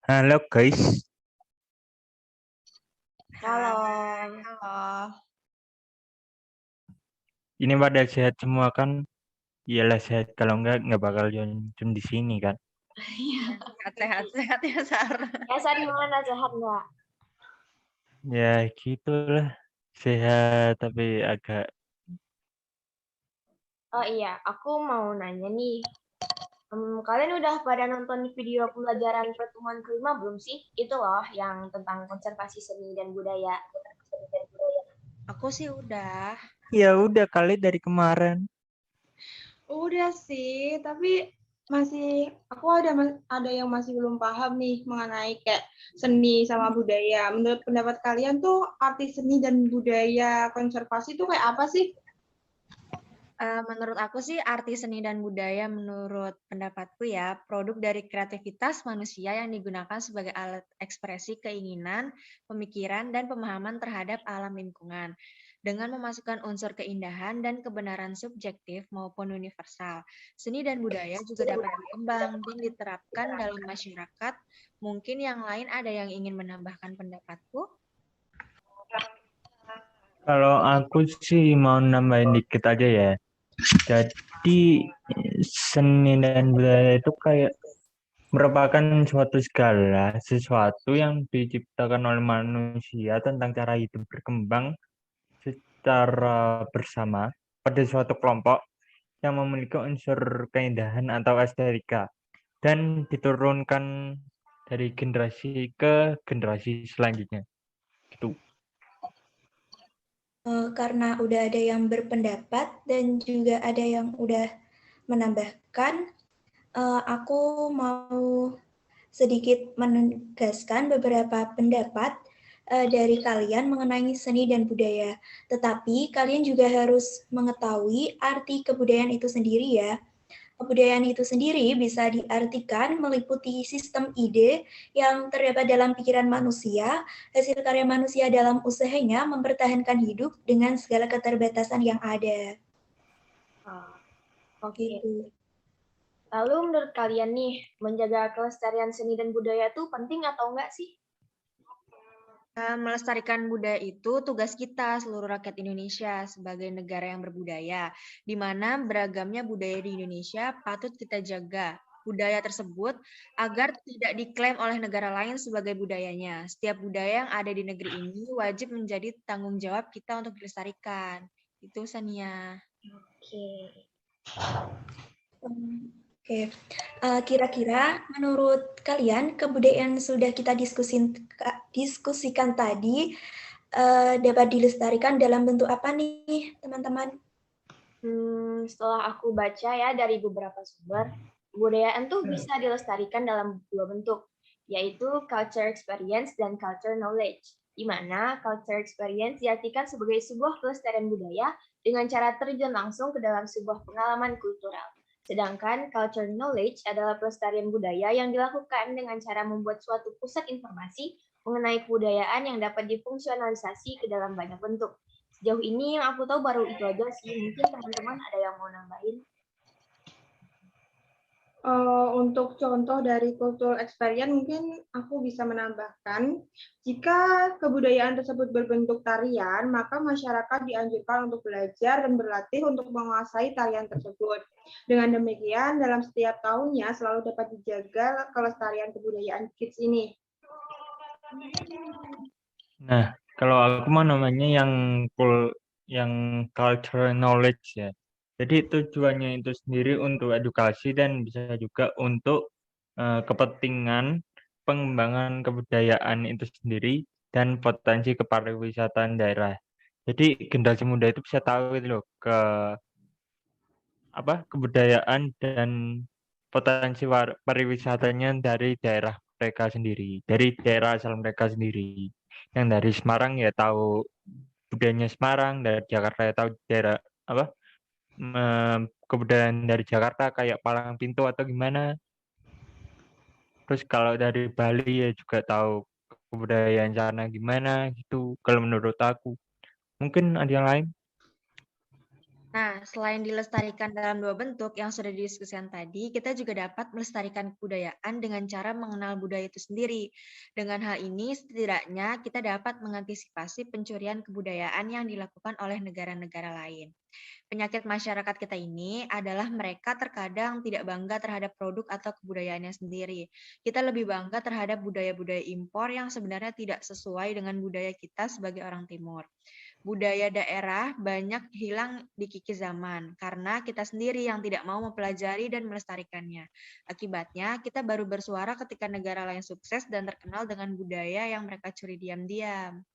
Halo guys, Halo. Halo. ini pada sehat semua kan? Iyalah sehat, kalau nggak bakal join di sini kan? Iya. Sehat ya, Sar. Ya, Sa gimana? Sehat nggak? Ya gitulah, sehat tapi agak. Oh iya, aku mau nanya nih. Kalian udah pada nonton video pembelajaran pertemuan kelima belum sih? Itu loh yang tentang konservasi seni dan budaya. Aku sih udah. Ya udah kali dari kemarin. Udah sih, tapi aku ada yang masih belum paham nih mengenai kayak seni sama budaya. Menurut pendapat kalian tuh arti seni dan budaya konservasi tuh kayak apa sih? Menurut aku sih arti seni dan budaya menurut pendapatku ya, produk dari kreativitas manusia yang digunakan sebagai alat ekspresi keinginan, pemikiran, dan pemahaman terhadap alam lingkungan. Dengan memasukkan unsur keindahan dan kebenaran subjektif maupun universal. Seni dan budaya juga dapat berkembang dan diterapkan dalam masyarakat. Mungkin yang lain ada yang ingin menambahkan pendapatku? Kalau aku sih mau nambahin dikit aja ya. Jadi seni dan budaya itu kayak merupakan suatu segala sesuatu yang diciptakan oleh manusia tentang cara hidup berkembang secara bersama pada suatu kelompok yang memiliki unsur keindahan atau estetika dan diturunkan dari generasi ke generasi selanjutnya. Gitu. Karena udah ada yang berpendapat dan juga ada yang udah menambahkan, aku mau sedikit menegaskan beberapa pendapat dari kalian mengenai seni dan budaya. Tetapi kalian juga harus mengetahui arti kebudayaan itu sendiri ya. Kebudayaan itu sendiri bisa diartikan meliputi sistem ide yang terdapat dalam pikiran manusia, hasil karya manusia dalam usahanya mempertahankan hidup dengan segala keterbatasan yang ada. Oke. Gitu. Lalu menurut kalian nih, menjaga kelestarian seni dan budaya itu penting atau enggak sih? Melestarikan budaya itu tugas kita seluruh rakyat Indonesia sebagai negara yang berbudaya, di mana beragamnya budaya di Indonesia patut kita jaga budaya tersebut agar tidak diklaim oleh negara lain sebagai budayanya. Setiap budaya yang ada di negeri ini wajib menjadi tanggung jawab kita untuk dilestarikan. Itu Sania. Oke. Oke, kira-kira menurut kalian kebudayaan sudah kita diskusikan tadi dapat dilestarikan dalam bentuk apa nih, teman-teman? Setelah aku baca ya dari beberapa sumber, kebudayaan tuh bisa dilestarikan dalam dua bentuk, yaitu culture experience dan culture knowledge, di mana culture experience diartikan sebagai sebuah pelestarian budaya dengan cara terjun langsung ke dalam sebuah pengalaman kultural. Sedangkan culture knowledge adalah pelestarian budaya yang dilakukan dengan cara membuat suatu pusat informasi mengenai kebudayaan yang dapat difungsionalisasi ke dalam banyak bentuk. Sejauh ini yang aku tahu baru itu aja sih. Mungkin teman-teman ada yang mau nambahin? Untuk contoh dari cultural experience mungkin aku bisa menambahkan, jika kebudayaan tersebut berbentuk tarian, maka masyarakat dianjurkan untuk belajar dan berlatih untuk menguasai tarian tersebut. Dengan demikian, dalam setiap tahunnya selalu dapat dijaga kelestarian kebudayaan kids ini. Nah, kalau aku mau namanya yang cultural knowledge ya. Jadi tujuannya itu sendiri untuk edukasi dan bisa juga untuk kepentingan pengembangan kebudayaan itu sendiri dan potensi kepariwisataan daerah. Jadi generasi muda itu bisa tahu itu loh kebudayaan dan potensi pariwisatanya dari daerah mereka sendiri, dari daerah asal mereka sendiri. Yang dari Semarang ya tahu budayanya Semarang, dari Jakarta ya tahu daerah kebudayaan dari Jakarta kayak palang pintu atau gimana. Terus kalau dari Bali ya juga tahu kebudayaan sana gimana gitu. Kalau menurut aku, mungkin ada yang lain. Nah, selain dilestarikan dalam dua bentuk yang sudah didiskusikan tadi, kita juga dapat melestarikan kebudayaan dengan cara mengenal budaya itu sendiri. Dengan hal ini, setidaknya kita dapat mengantisipasi pencurian kebudayaan yang dilakukan oleh negara-negara lain. Penyakit masyarakat kita ini adalah mereka terkadang tidak bangga terhadap produk atau kebudayaannya sendiri. Kita lebih bangga terhadap budaya-budaya impor yang sebenarnya tidak sesuai dengan budaya kita sebagai orang Timur. Budaya daerah banyak hilang dikikis zaman karena kita sendiri yang tidak mau mempelajari dan melestarikannya. Akibatnya, kita baru bersuara ketika negara lain sukses dan terkenal dengan budaya yang mereka curi diam-diam.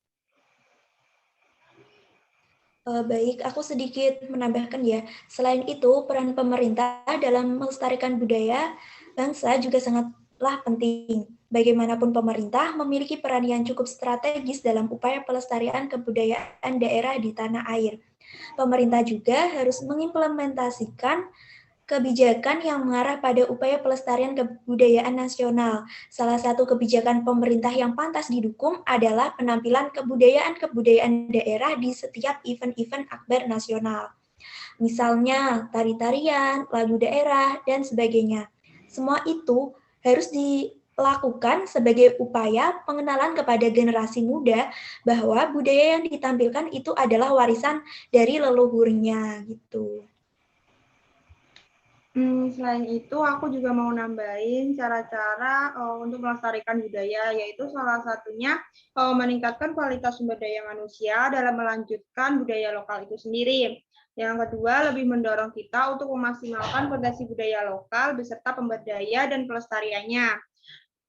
Baik, aku sedikit menambahkan ya. Selain itu, peran pemerintah dalam melestarikan budaya bangsa juga sangatlah penting. Bagaimanapun pemerintah memiliki peran yang cukup strategis dalam upaya pelestarian kebudayaan daerah di tanah air. Pemerintah juga harus mengimplementasikan kebijakan yang mengarah pada upaya pelestarian kebudayaan nasional. Salah satu kebijakan pemerintah yang pantas didukung adalah penampilan kebudayaan-kebudayaan daerah di setiap event-event akbar nasional. Misalnya tari-tarian, lagu daerah, dan sebagainya. Semua itu harus dilakukan sebagai upaya pengenalan kepada generasi muda bahwa budaya yang ditampilkan itu adalah warisan dari leluhurnya gitu. Selain itu, aku juga mau nambahin cara-cara untuk melestarikan budaya, yaitu salah satunya meningkatkan kualitas sumber daya manusia dalam melanjutkan budaya lokal itu sendiri. Yang kedua, lebih mendorong kita untuk memaksimalkan potensi budaya lokal beserta pemberdaya dan pelestariannya.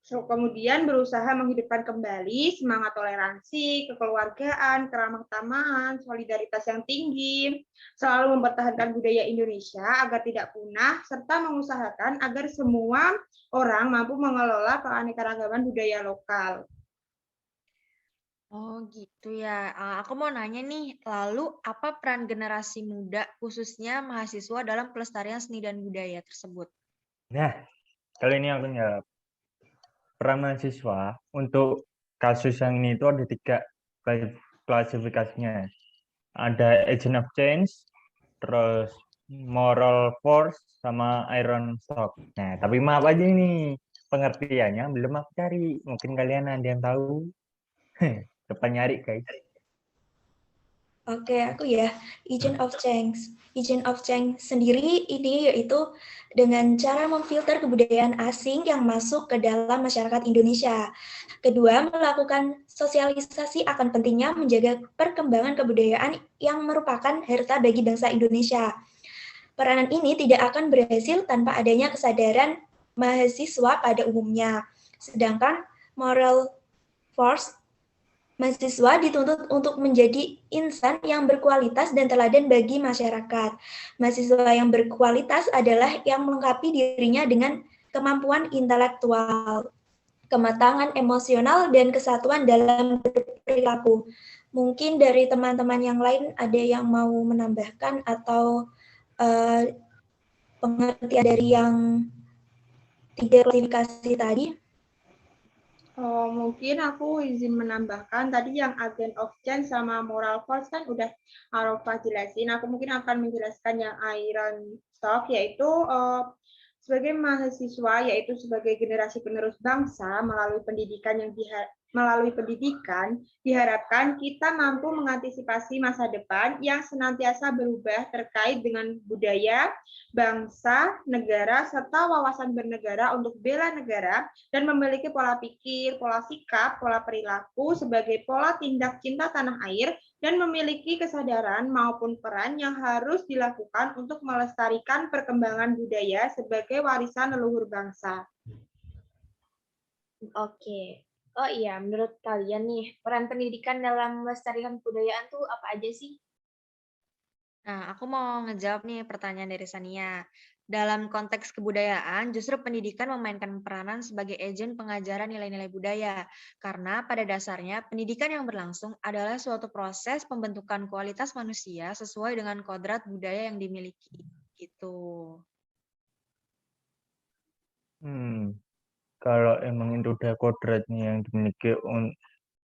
Kemudian berusaha menghidupkan kembali semangat toleransi, kekeluargaan, keramah-tamahan, solidaritas yang tinggi, selalu mempertahankan budaya Indonesia agar tidak punah, serta mengusahakan agar semua orang mampu mengelola keanekaragaman budaya lokal. Oh gitu ya. Aku mau nanya nih, lalu apa peran generasi muda khususnya mahasiswa dalam pelestarian seni dan budaya tersebut? Nah, kali ini aku jawab. Peran mahasiswa untuk kasus yang ini itu ada 3 klasifikasinya. Ada agent of change, terus moral force, sama iron stock. Nah, tapi maaf aja ini pengertiannya belum aku cari. Mungkin kalian ada yang tahu. Depan nyari, guys. Oke, aku ya, agent of change. Agent of change sendiri ini yaitu dengan cara memfilter kebudayaan asing yang masuk ke dalam masyarakat Indonesia. Kedua, melakukan sosialisasi akan pentingnya menjaga perkembangan kebudayaan yang merupakan harta bagi bangsa Indonesia. Peranan ini tidak akan berhasil tanpa adanya kesadaran mahasiswa pada umumnya. Sedangkan moral force, mahasiswa dituntut untuk menjadi insan yang berkualitas dan teladan bagi masyarakat. Mahasiswa yang berkualitas adalah yang melengkapi dirinya dengan kemampuan intelektual, kematangan emosional, dan kesatuan dalam berperilaku. Mungkin dari teman-teman yang lain ada yang mau menambahkan atau pengertian dari yang 3 klasifikasi tadi. Mungkin aku izin menambahkan tadi yang agent of change sama moral force kan udah Arafah jelasin. Aku mungkin akan menjelaskan yang iron stock, yaitu sebagai mahasiswa, yaitu sebagai generasi penerus bangsa melalui pendidikan diharapkan kita mampu mengantisipasi masa depan yang senantiasa berubah terkait dengan budaya, bangsa, negara, serta wawasan bernegara untuk bela negara, dan memiliki pola pikir, pola sikap, pola perilaku sebagai pola tindak cinta tanah air, dan memiliki kesadaran maupun peran yang harus dilakukan untuk melestarikan perkembangan budaya sebagai warisan leluhur bangsa. Oke. Oh iya, menurut kalian nih, peran pendidikan dalam melestarikan kebudayaan tuh apa aja sih? Nah, aku mau ngejawab nih pertanyaan dari Sania. Dalam konteks kebudayaan, justru pendidikan memainkan peranan sebagai agen pengajaran nilai-nilai budaya. Karena pada dasarnya, pendidikan yang berlangsung adalah suatu proses pembentukan kualitas manusia sesuai dengan kodrat budaya yang dimiliki. Gitu. Kalau emang itu udah kodratnya yang dimiliki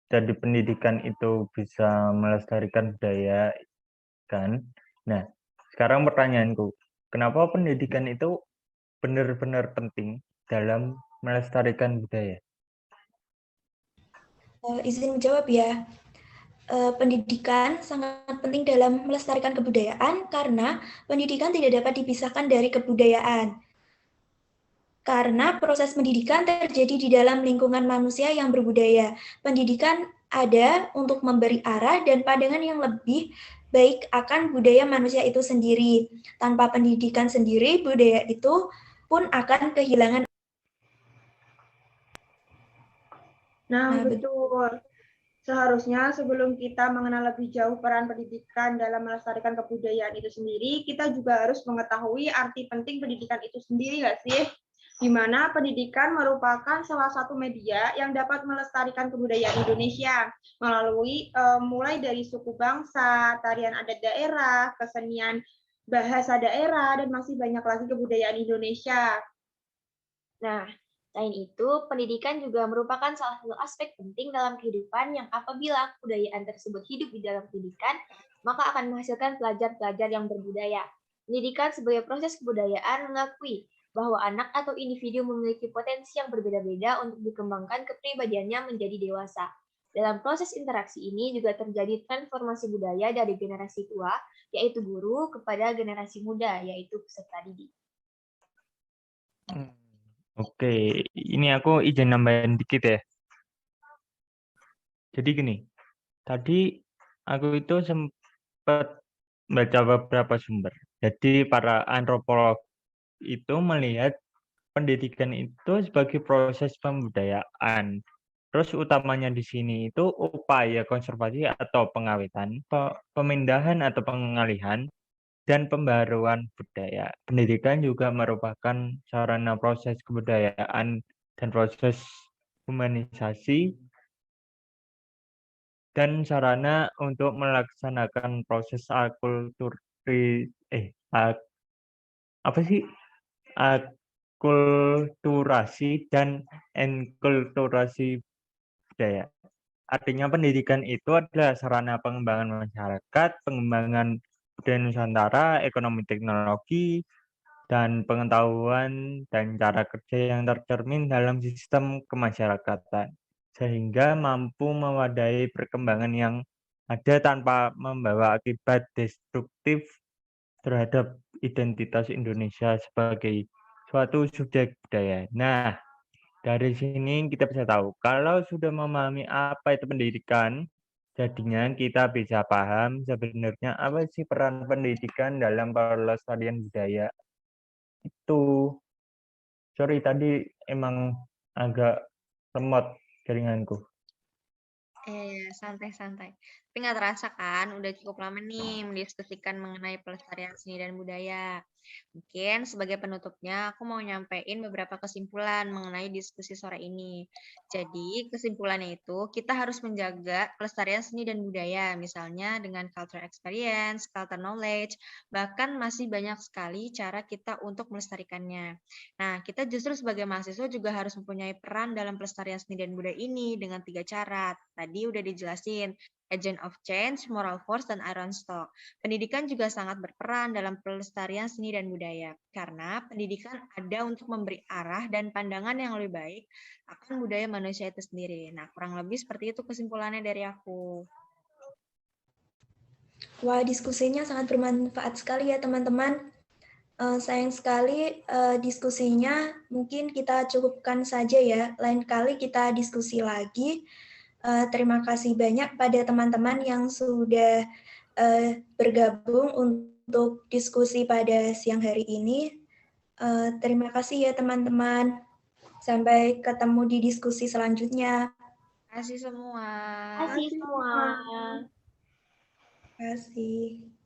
jadi pendidikan itu bisa melestarikan budaya kan. Nah, sekarang pertanyaanku, kenapa pendidikan itu benar-benar penting dalam melestarikan budaya? Izin menjawab ya. Pendidikan sangat penting dalam melestarikan kebudayaan karena pendidikan tidak dapat dipisahkan dari kebudayaan. Karena proses pendidikan terjadi di dalam lingkungan manusia yang berbudaya. Pendidikan ada untuk memberi arah dan pandangan yang lebih baik akan budaya manusia itu sendiri. Tanpa pendidikan sendiri, budaya itu pun akan kehilangan. Nah, betul. Seharusnya sebelum kita mengenal lebih jauh peran pendidikan dalam melestarikan kebudayaan itu sendiri, kita juga harus mengetahui arti penting pendidikan itu sendiri, nggak sih? Di mana pendidikan merupakan salah satu media yang dapat melestarikan kebudayaan Indonesia melalui mulai dari suku bangsa, tarian adat daerah, kesenian bahasa daerah, dan masih banyak lagi kebudayaan Indonesia. Nah, selain itu, pendidikan juga merupakan salah satu aspek penting dalam kehidupan yang apabila kebudayaan tersebut hidup di dalam pendidikan, maka akan menghasilkan pelajar-pelajar yang berbudaya. Pendidikan sebagai proses kebudayaan mengakui bahwa anak atau individu memiliki potensi yang berbeda-beda untuk dikembangkan kepribadiannya menjadi dewasa. Dalam proses interaksi ini juga terjadi transformasi budaya dari generasi tua, yaitu guru, kepada generasi muda, yaitu peserta didik. Oke, ini aku izin nambahin dikit ya. Jadi gini, tadi aku itu sempat baca beberapa sumber. Jadi para antropolog itu melihat pendidikan itu sebagai proses pembudayaan. Terus utamanya di sini itu upaya konservasi atau pengawetan, pemindahan atau pengalihan, dan pembaruan budaya. Pendidikan juga merupakan sarana proses kebudayaan dan proses humanisasi dan sarana untuk melaksanakan proses akulturasi dan enkulturasi budaya. Artinya pendidikan itu adalah sarana pengembangan masyarakat, pengembangan budaya Nusantara, ekonomi teknologi, dan pengetahuan dan cara kerja yang tercermin dalam sistem kemasyarakatan, sehingga mampu mewadai perkembangan yang ada tanpa membawa akibat destruktif terhadap identitas Indonesia sebagai suatu subjek budaya. Nah, dari sini kita bisa tahu, kalau sudah memahami apa itu pendidikan, jadinya kita bisa paham sebenarnya apa sih peran pendidikan dalam pelestarian budaya. Itu, sorry tadi emang agak lemot jaringanku. Santai-santai. Tapi nggak terasa kan, udah cukup lama nih mendiskusikan mengenai pelestarian seni dan budaya. Mungkin sebagai penutupnya, aku mau nyampein beberapa kesimpulan mengenai diskusi sore ini. Jadi, kesimpulannya itu, kita harus menjaga pelestarian seni dan budaya, misalnya dengan cultural experience, cultural knowledge, bahkan masih banyak sekali cara kita untuk melestarikannya. Nah, kita justru sebagai mahasiswa juga harus mempunyai peran dalam pelestarian seni dan budaya ini dengan 3 cara. Tadi udah dijelasin, agent of change, moral force, dan iron stock. Pendidikan juga sangat berperan dalam pelestarian seni dan budaya, karena pendidikan ada untuk memberi arah dan pandangan yang lebih baik akan budaya manusia itu sendiri. Nah, kurang lebih seperti itu kesimpulannya dari aku. Wah, diskusinya sangat bermanfaat sekali ya teman-teman. Sayang sekali diskusinya mungkin kita cukupkan saja ya. Lain kali kita diskusi lagi. Terima kasih banyak pada teman-teman yang sudah bergabung untuk diskusi pada siang hari ini. Terima kasih ya teman-teman. Sampai ketemu di diskusi selanjutnya. Terima kasih semua. Terima kasih semua. Terima kasih.